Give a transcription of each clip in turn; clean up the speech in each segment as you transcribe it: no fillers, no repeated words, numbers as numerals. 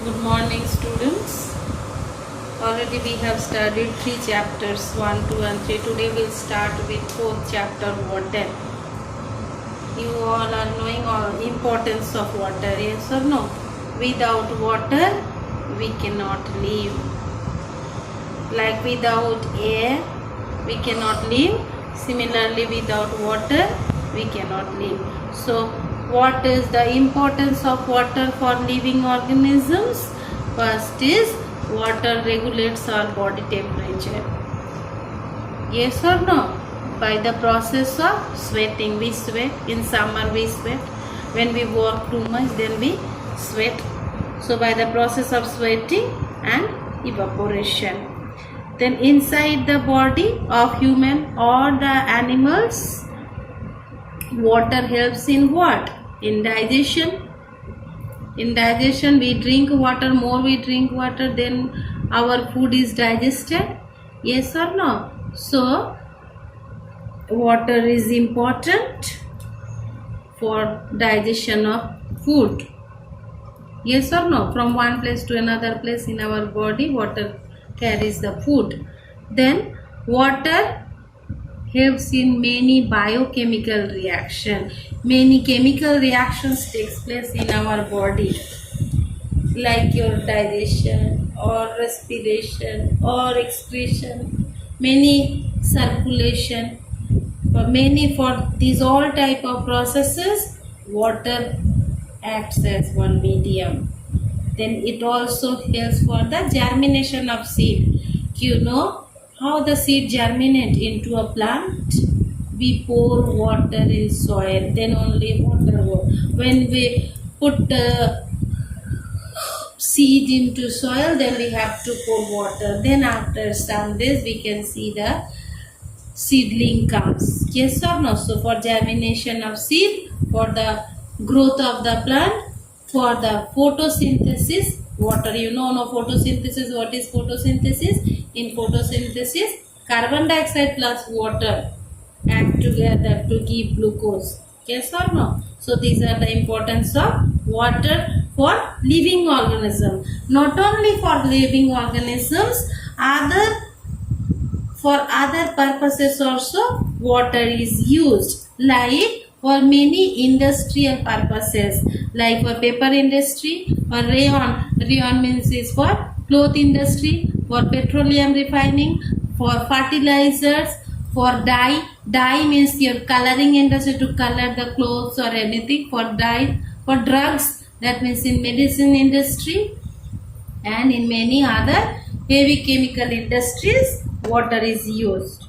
Good morning, students. Already we have studied 3 chapters 1, 2 and 3. Today we'll start with 4th chapter, water. You all are knowing all importance of water, yes or no? Without water we cannot live. Like without air we cannot live. Similarly, without water we cannot live. So what is the importance of water for living organisms? First is water regulates our body temperature. Yes or no? By the process of sweating, we sweat. In summer we sweat. When we work too much, then we sweat. So by the process of sweating and evaporation. Then inside the body of human or the animals, water helps in what? In digestion. In digestion we drink water, more we drink water, then our food is digested. Yes or no? So water is important for digestion of food. Yes or no? From one place to another place in our body, water carries the food. Then water helps in many biochemical reaction. Many chemical reactions takes place in our body, like your digestion or respiration or excretion, many circulation. For these all type of processes, water acts as one medium. Then it also helps for the germination of seed. You know how the seed germinate into a plant? We pour water in soil, then only water works. When we put the seed into soil, then we have to pour water. Then after some days we can see the seedling comes. Yes or no? So for germination of seed, for the growth of the plant, for the photosynthesis, water. You know photosynthesis. What is photosynthesis? In photosynthesis, carbon dioxide plus water act together to give glucose. Yes or no? So these are the importance of water for living organism. Not only for living organisms, for other purposes also water is used, like for many industrial purposes, like for paper industry, or rayon means is for cloth industry, for petroleum refining, for fertilizers, for dye means your coloring industry to color the clothes or anything, for dye, for drugs, that means in medicine industry, and in many other heavy chemical industries water is used.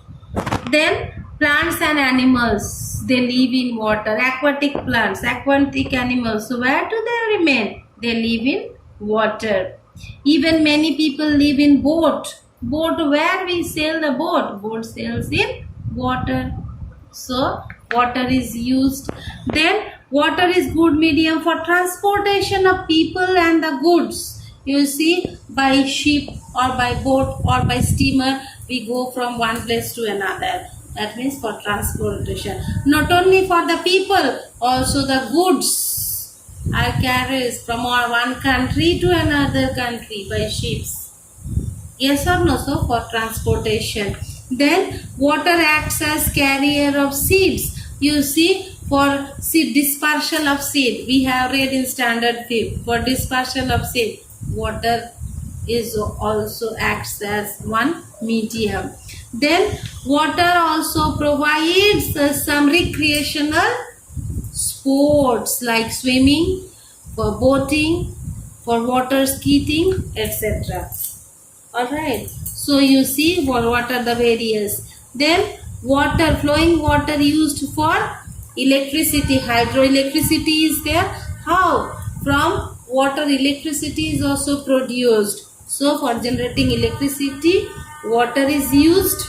Then plants and animals, they live in water. Aquatic plants, aquatic animals, so where do they remain? They live in water. Even many people live in boat. Where we sail the boat? Boat sails in water. So water is used. Then water is good medium for transportation of people and the goods. You see, by ship or by boat or by steamer we go from one place to another. That means for transportation. Not only for the people, also the goods are carried from one country to another country by ships. Yes or no? So for transportation. Then water acts as carrier of seeds. You see, for seed dispersal of seed, we have read in standard 5. For dispersal of seed, water is also acts as one medium. Then water also provides some recreational sports like swimming, for boating, for water skiing, etc. Alright, so you see what are the various. Then water, flowing water used for electricity, hydroelectricity is there. How? From water electricity is also produced. So for generating electricity, water is used.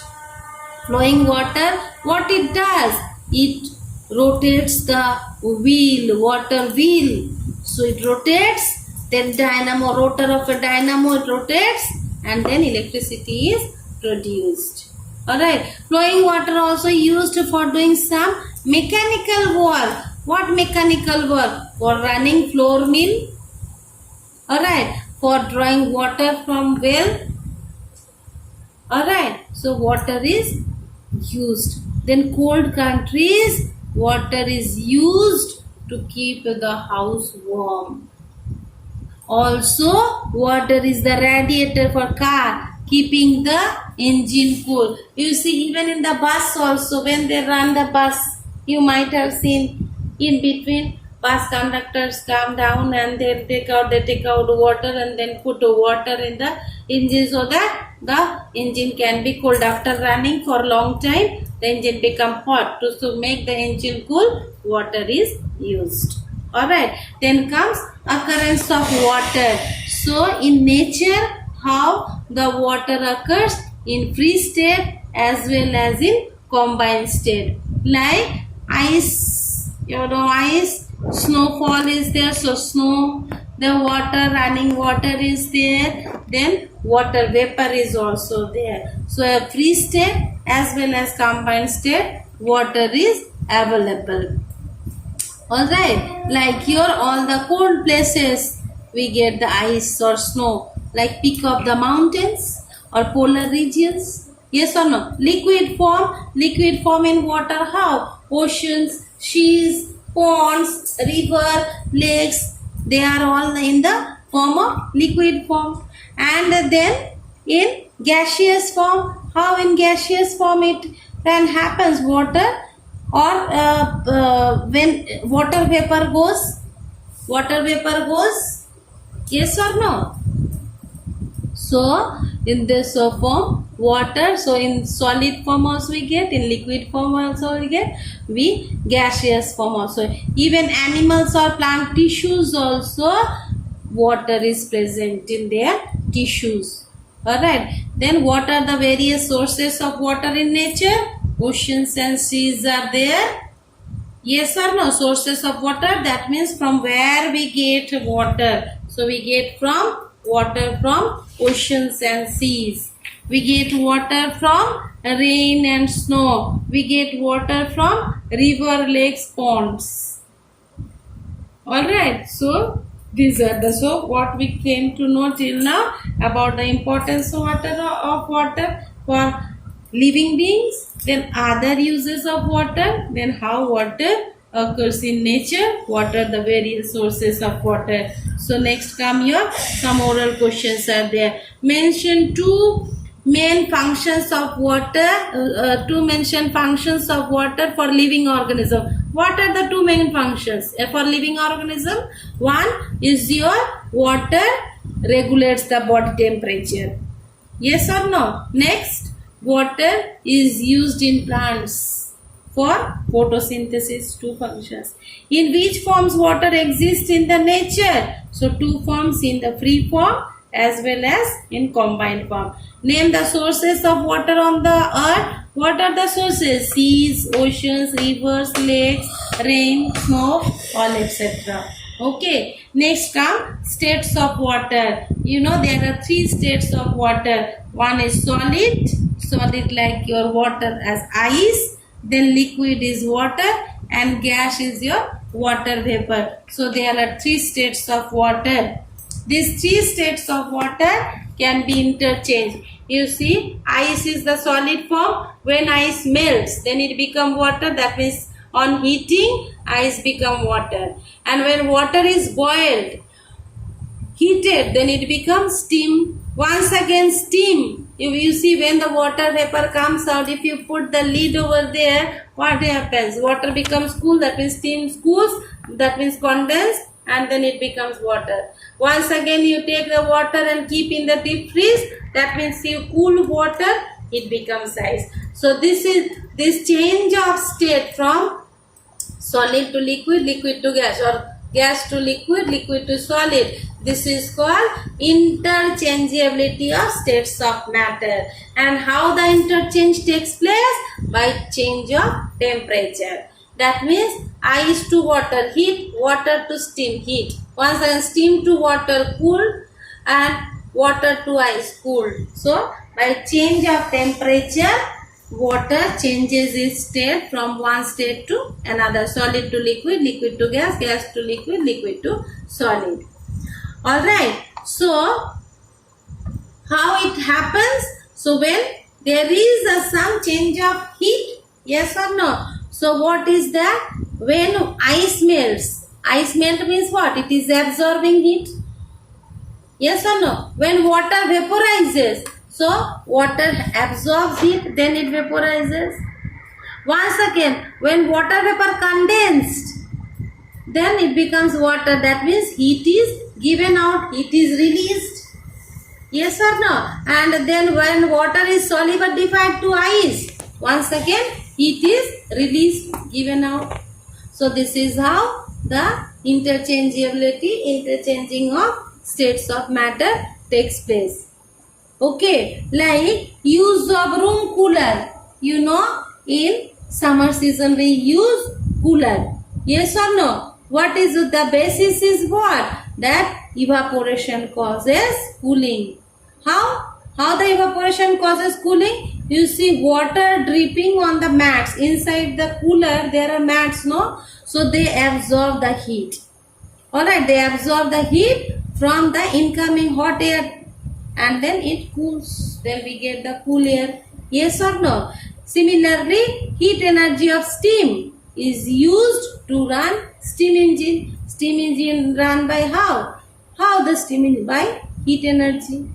Flowing water, what it does? It rotates the wheel, water wheel. So it rotates, then rotor of a dynamo, it rotates, and then electricity is produced. Alright, flowing water also used for doing some mechanical work. What mechanical work? For running floor mill, Alright, for drawing water from well. Alright, so water is used. Then cold countries, water is used to keep the house warm. Also, water is the radiator for car, keeping the engine cool. You see, even in the bus also, when they run the bus, you might have seen in between, bus conductors come down and they take out water and then put water in the engine so that the engine can be cooled. After running for a long time, the engine become hot. To make the engine cool, water is used. Alright, then comes occurrence of water. So in nature, how the water occurs in free state as well as in combined state. Like ice, ice, snowfall is there, so snow, the water, running water is there, then water vapor is also there. So a free state as well as combined state, water is available. Alright, like here all the cold places we get the ice or snow, like peak of the mountains or polar regions. Yes or no? Liquid form in water how? Oceans, seas, ponds, river, lakes, they are all in the form of liquid form. And then in gaseous form, how in gaseous form it can happens? Water or when water vapor goes, yes or no? So in this form, water, so in solid form also we get, in liquid form also we get, gaseous form also. Even animals or plant tissues also, water is present in their tissues. Alright, then what are the various sources of water in nature? Oceans and seas are there. Yes or no? Sources of water, that means from where we get water. So we get from water from oceans and seas. We get water from rain and snow. We get water from river, lakes, ponds. Alright, so these are the what we came to know till now about the importance of water for living beings, then other uses of water, then how water occurs in nature, what are the various sources of water. So next come your some oral questions are there. Mention two main functions of water, mention functions of water for living organism. What are the two main functions for living organism? One is your water regulates the body temperature. Yes or no? Next, water is used in plants for photosynthesis, two functions. In which forms water exists in the nature? So two forms, in the free form as well as in combined form. Name the sources of water on the earth. What are the sources? Seas, oceans, rivers, lakes, rain, snow, all etc. Okay. Next come states of water. You know there are three states of water. One is solid like your water as ice. Then liquid is water and gas is your water vapor. So there are three states of water. These three states of water can be interchanged. You see, ice is the solid form. When ice melts, then it becomes water. That means on heating, ice become water. And when water is boiled, heated, then it becomes steam. Once again steam. You see when the water vapor comes out, if you put the lid over there, what happens? Water becomes cool, that means steam cools, that means condensed, and then it becomes water. Once again you take the water and keep in the deep freeze, that means you cool water, it becomes ice. So this change of state from solid to liquid, liquid to gas, or gas to liquid, liquid to solid. This is called interchangeability of states of matter. And how the interchange takes place? By change of temperature. That means ice to water, heat, water to steam, heat. Once again steam to water, cool, and water to ice, cool. So by change of temperature, water changes its state from one state to another. Solid to liquid, liquid to gas, gas to liquid, liquid to solid. Alright, So how it happens? So when there is some change of heat, yes or no? So what is that? When ice melts, ice melt means what? It is absorbing heat. Yes or no? When water vaporizes, so water absorbs heat, then it vaporizes. Once again, when water vapor condensed, then it becomes water. That means heat is given out, heat is released. Yes or no? And then when water is solidified to ice, once again heat is released, given out. So this is how the interchanging of states of matter takes place. Okay, like use of room cooler. You know, in summer season we use cooler. Yes or no? What is the basis is what? That evaporation causes cooling. How the evaporation causes cooling? You see water dripping on the mats. Inside the cooler there are mats, no? So they absorb the heat. Alright, they absorb the heat from the incoming hot air and then it cools. Then we get the cool air. Yes or no? Similarly, heat energy of steam is used to run steam engine. Steam engine run by how? How the steam engine? By heat energy.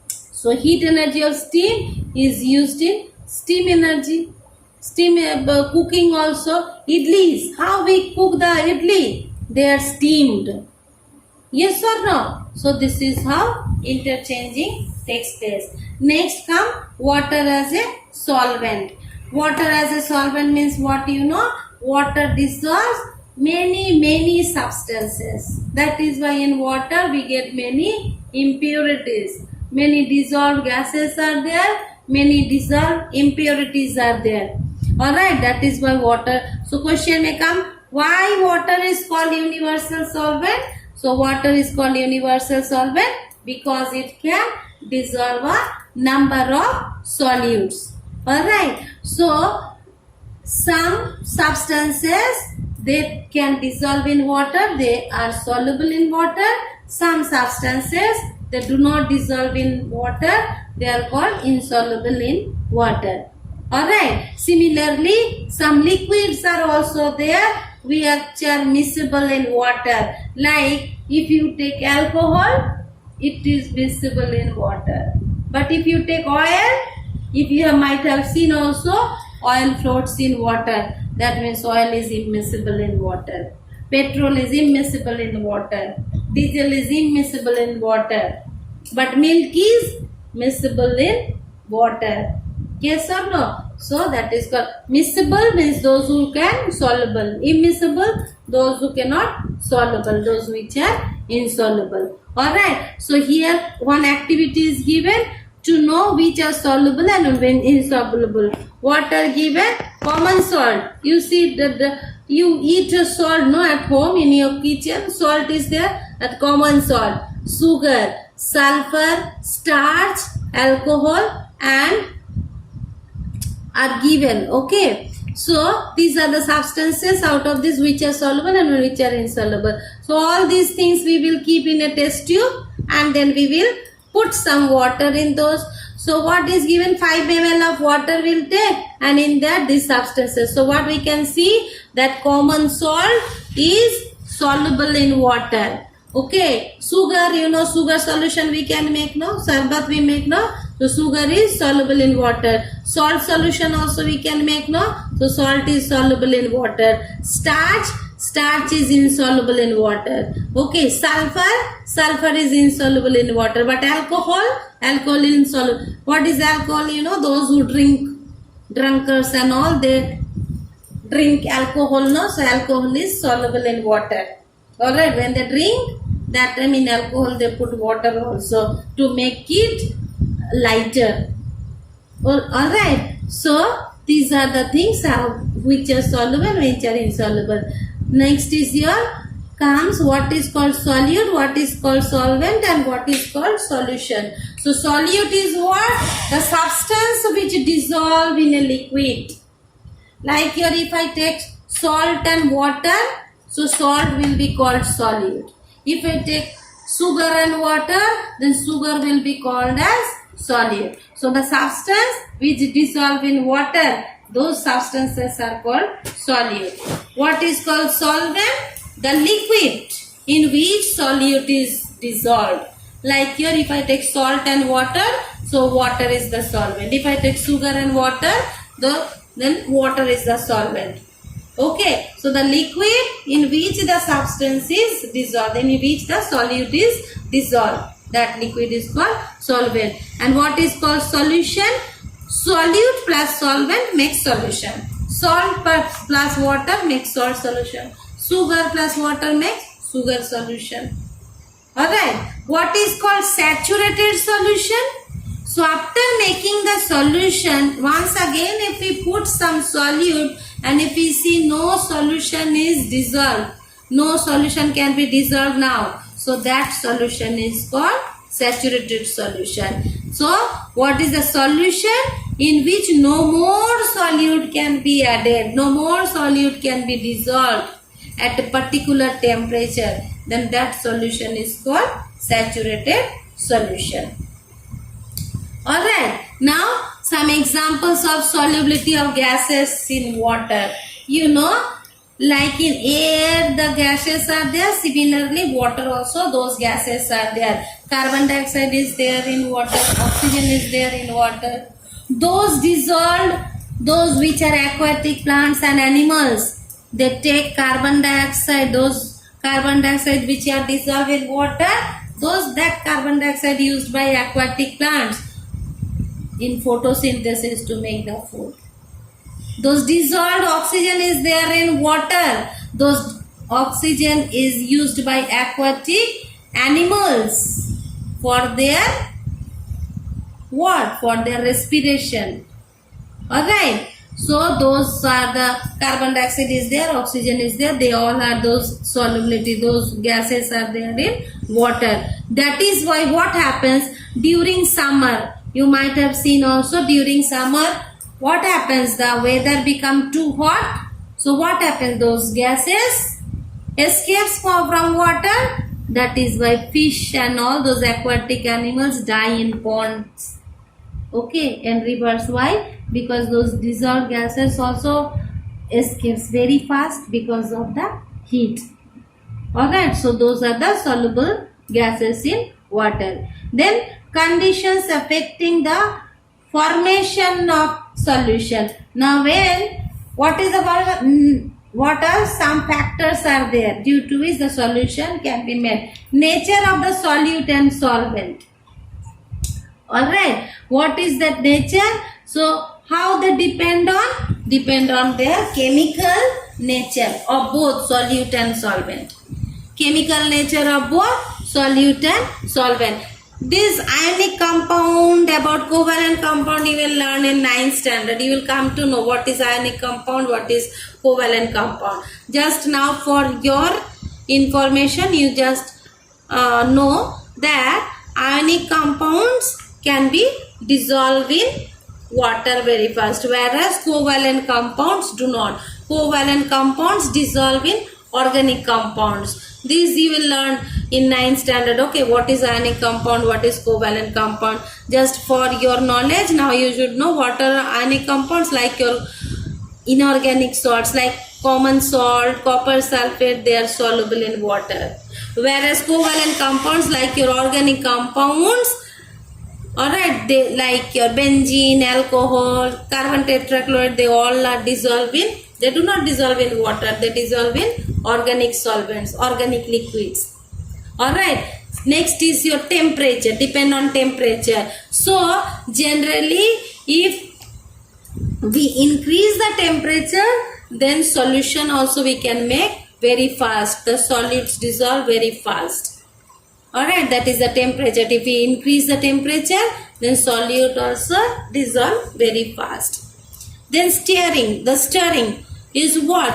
So heat energy of steam is used in steam energy. Steam cooking also. Idlis. How we cook the idli? They are steamed. Yes or no? So this is how interchanging takes place. Next come water as a solvent. Water as a solvent means what you know? Water dissolves many substances. That is why in water we get many impurities. Many dissolved gases are there. Many dissolved impurities are there. Alright, that is why water. So question may come, why water is called universal solvent? So water is called universal solvent because it can dissolve a number of solutes. Alright. So some substances they can dissolve in water, they are soluble in water. Some substances they do not dissolve in water, they are called insoluble in water. Alright. Similarly, some liquids are also there which are miscible in water. Like if you take alcohol, it is miscible in water. But if you take oil, if you might have seen also, oil floats in water. That means oil is immiscible in water. Petrol is immiscible in water. Diesel is immiscible in water. But milk is miscible in water. Yes or no? So that is called miscible means those who can soluble. Immiscible those who cannot soluble. Those which are insoluble. Alright. So here one activity is given to know which are soluble and when insoluble. Water given, common salt. You see that you eat a salt no at home in your kitchen. Salt is there, that common salt. Sugar, sulfur, starch, alcohol and are given. Okay. So these are the substances out of this which are soluble and which are insoluble. So all these things we will keep in a test tube and then we will put some water in those. So what is given? 5 ml of water will take and in that these substances. So what we can see that common salt is soluble in water. Okay. Sugar, you know sugar solution we can make no. Sarbat we make no. So sugar is soluble in water. Salt solution also we can make no. So salt is soluble in water. Starch is insoluble in water. Okay, sulfur is insoluble in water. But alcohol is insoluble. What is alcohol? You know those who drunkards and all they drink alcohol no. So alcohol is soluble in water. Alright, when they drink that time in alcohol they put water also to make it lighter. Alright, so these are the things which are soluble, which are insoluble. Next is here comes what is called solute, what is called solvent and what is called solution. So solute is what? The substance which dissolve in a liquid. Like here if I take salt and water, so salt will be called solute. If I take sugar and water, then sugar will be called as solute. So the substance which dissolve in water, those substances are called solute. What is called solvent? The liquid in which solute is dissolved. Like here, if I take salt and water, so water is the solvent. If I take sugar and water, then water is the solvent. Okay, so the liquid in which the substance is dissolved, in which the solute is dissolved, that liquid is called solvent. And what is called solution? Solute plus solvent makes solution. Salt plus water makes salt solution. Sugar plus water makes sugar solution. Alright, what is called saturated solution? So after making the solution, once again if we put some solute and if we see no solution is dissolved, no solution can be dissolved now. So that solution is called saturated solution. So what is the solution? In which no more solute can be added, no more solute can be dissolved at a particular temperature, then that solution is called saturated solution. Alright, now some examples of solubility of gases in water. You know, like in air the gases are there, similarly water also those gases are there. Carbon dioxide is there in water, oxygen is there in water. Those dissolved, those which are aquatic plants and animals, they take carbon dioxide, those carbon dioxide which are dissolved in water, that carbon dioxide used by aquatic plants in photosynthesis to make the food. Those dissolved oxygen is there in water. Those oxygen is used by aquatic animals for their what? For their respiration. Alright. So those are the carbon dioxide is there, oxygen is there. They all are those solubility. Those gases are there in water. That is why what happens during summer. You might have seen also during summer, what happens? The weather become too hot. So what happens? Those gases escapes from water. That is why fish and all those aquatic animals die in ponds. Okay, and rivers. Why? Because those dissolved gases also escapes very fast because of the heat. Alright, so those are the soluble gases in water. Then conditions affecting the formation of solution. Now what are some factors are there due to which the solution can be made? Nature of the solute and solvent. Alright, what is that nature? So how they depend on? Depend on their chemical nature of both solute and solvent. Chemical nature of both solute and solvent. This ionic compound, about covalent compound you will learn in 9th standard. You will come to know what is ionic compound, what is covalent compound. Just now for your information, you just know that ionic compounds can be dissolved in water very fast, whereas covalent compounds do not. Covalent compounds dissolve in organic compounds. These you will learn in 9th standard. Okay, what is ionic compound, what is covalent compound. Just for your knowledge, now you should know what are ionic compounds, like your inorganic salts like common salt, copper sulfate, they are soluble in water. Whereas covalent compounds like your organic compounds, alright, they like your benzene, alcohol, carbon tetrachloride, they all are dissolved in, they do not dissolve in water, they dissolve in organic solvents, organic liquids. Alright, next is your temperature, depend on temperature. So generally if we increase the temperature, then solution also we can make very fast, the solids dissolve very fast. Alright, that is the temperature. If we increase the temperature, then solute also dissolve very fast. Then stirring, the stirring is what?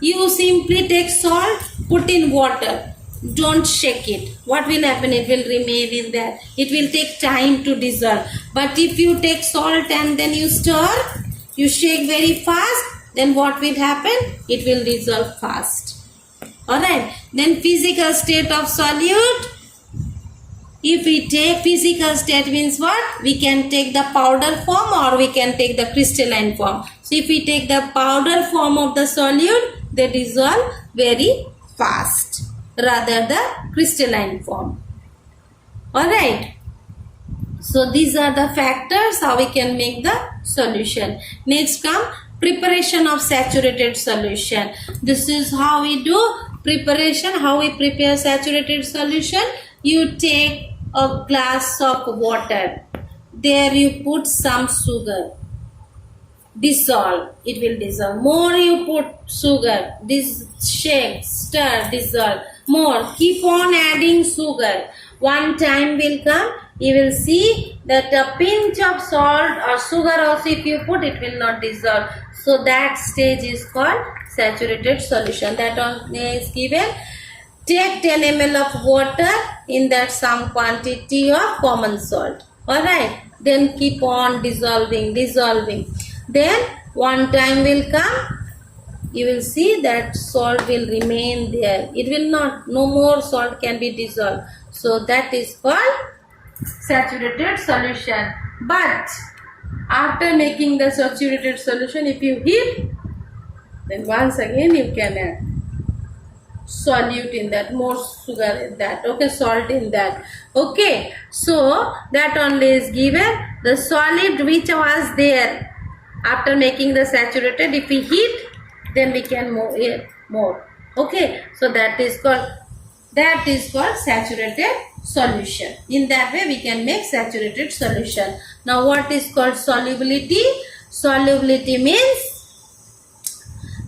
You simply take salt, put in water, don't shake it. What will happen? It will remain in there. It will take time to dissolve. But if you take salt and then you stir, you shake very fast, then what will happen? It will dissolve fast. Alright, then physical state of solute. If we take physical state means what? We can take the powder form or we can take the crystalline form. So if we take the powder form of the solute, they dissolve very fast rather the crystalline form. Alright. So these are the factors how we can make the solution. Next come preparation of saturated solution. This is how we do preparation, how we prepare saturated solution. You take a glass of water. There you put some sugar. Dissolve. It will dissolve. More you put sugar. This shake, stir, dissolve. More. Keep on adding sugar. One time will come. You will see that a pinch of salt or sugar also if you put, it will not dissolve. So that stage is called saturated solution. That one is given. Take 10 ml of water, in that some quantity of common salt. Alright. Then keep on dissolving. Then one time will come. You will see that salt will remain there. It will not, no more salt can be dissolved. So that is called saturated solution. But after making the saturated solution, if you heat, then once again you can add solute in that, more sugar in that, okay, salt in that. Okay, so that only is given. The solid which was there after making the saturated, if we heat, then we can more. Okay, so that is called saturated solution. In that way we can make saturated solution. Now what is called solubility? Solubility means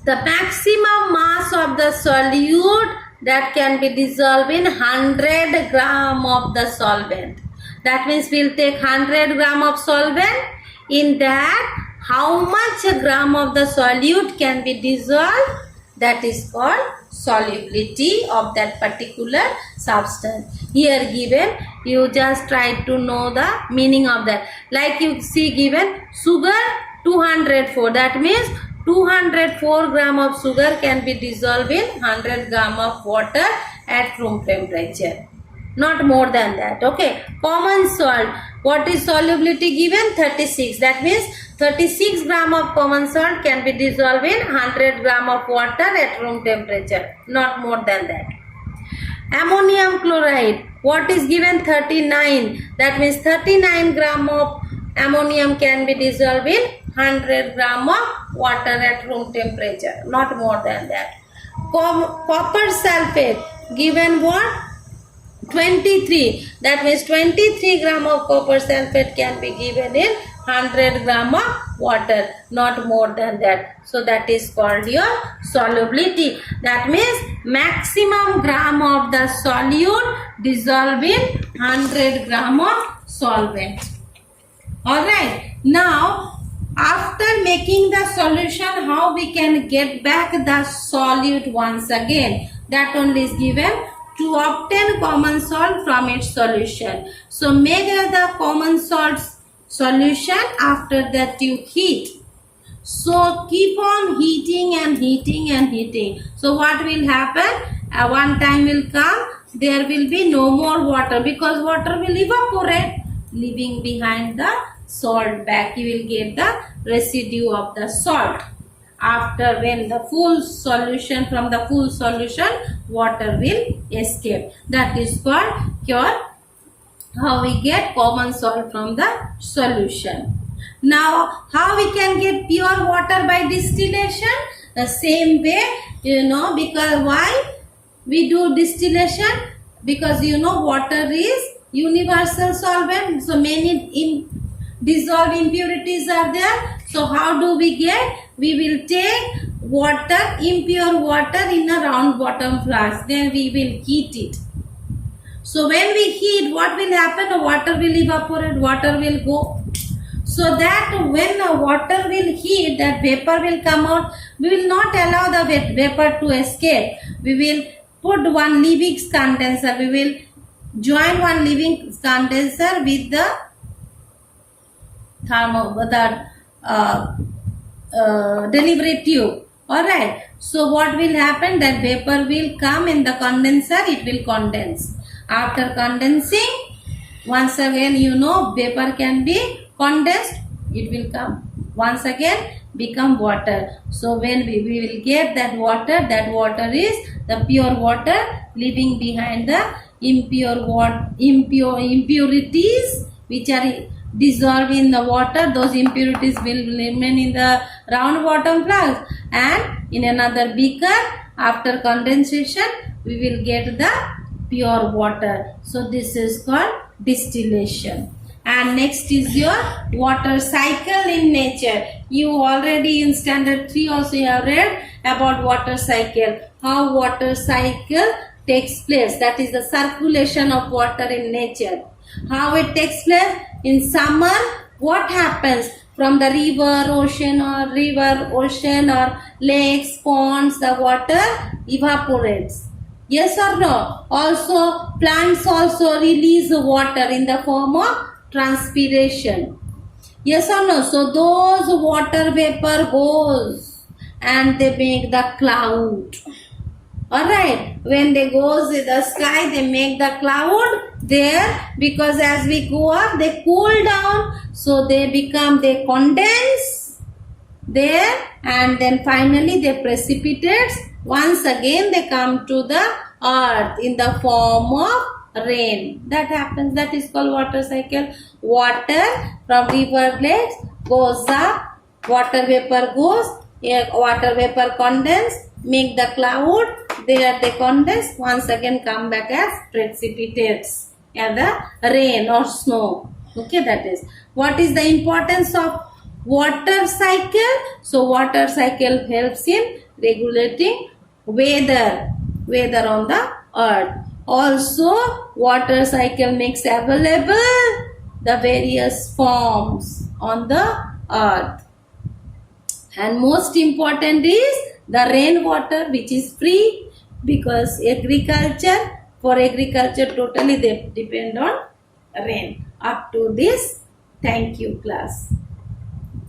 the maximum mass of the solute that can be dissolved in 100 gram of the solvent. That means we will take 100 gram of solvent. In that, how much gram of the solute can be dissolved? That is called solubility of that particular substance. Here given, you just try to know the meaning of that. Like you see given sugar 204. That means 204 gram of sugar can be dissolved in 100 gram of water at room temperature. Not more than that. Okay. Common salt. What is solubility given? 36. That means 36 gram of common salt can be dissolved in 100 gram of water at room temperature. Not more than that. Ammonium chloride. What is given? 39. That means 39 gram of ammonium can be dissolved in 100 gram of water at room temperature. Not more than that. Copper sulfate. Given what? 23. That means 23 gram of copper sulfate can be given in 100 gram of water. Not more than that. So that is called your solubility. That means maximum gram of the solute dissolved in 100 gram of solvent. Alright. Now after making the solution, how we can get back the solute once again? That only is given. To obtain common salt from its solution. So make the common salt solution, after that you heat. So keep on heating and heating and heating. So what will happen? One time will come, there will be no more water because water will evaporate, leaving behind the salt back. You will get the residue of the salt. After when the full solution, from the full solution, water will escape. That is called how we get common salt from the solution. Now, how we can get pure water by distillation? The same way, because why we do distillation? Because water is universal solvent. So many dissolved impurities are there. So how do we get? We will take water, impure water in a round bottom flask. Then we will heat it. So when we heat, what will happen? The water will evaporate, water will go. So that when the water will heat, that vapor will come out. We will not allow the vapor to escape. We will put one Liebig's condenser. We will join one Liebig's condenser with the delivery tube. Alright. So what will happen? That vapor will come in the condenser. It will condense. After condensing, Once again, you know, vapor can be condensed, it will come once again become water. So when we will get that water is the pure water, leaving behind the impurities which are dissolved in the water. Those impurities will remain in the round bottom flask, and in another beaker after condensation we will get the pure water. So this is called distillation. And next is your water cycle in nature. You already in standard 3 also you have read about water cycle, how water cycle takes place. That is the circulation of water in nature. How it takes place in summer, what happens from the river, ocean or lakes, ponds, the water evaporates. Yes or no? Also plants also release water in the form of transpiration. Yes or no? So those water vapor goes and they make the cloud. Alright, when they goes in the sky, they make the cloud there, because as we go up, they cool down, so they condense there, and then finally they precipitate. Once again they come to the earth in the form of rain. That happens, that is called water cycle. Water from river, lakes goes up, water vapor goes, water vapor condense, make the cloud, there they condense, once again come back as precipitates, the rain or snow. Okay, that is. What is the importance of water cycle? So water cycle helps in regulating weather on the earth. Also water cycle makes available the various forms on the earth. And most important is the rainwater, which is free, because for agriculture totally they depend on rain. Up to this, thank you class.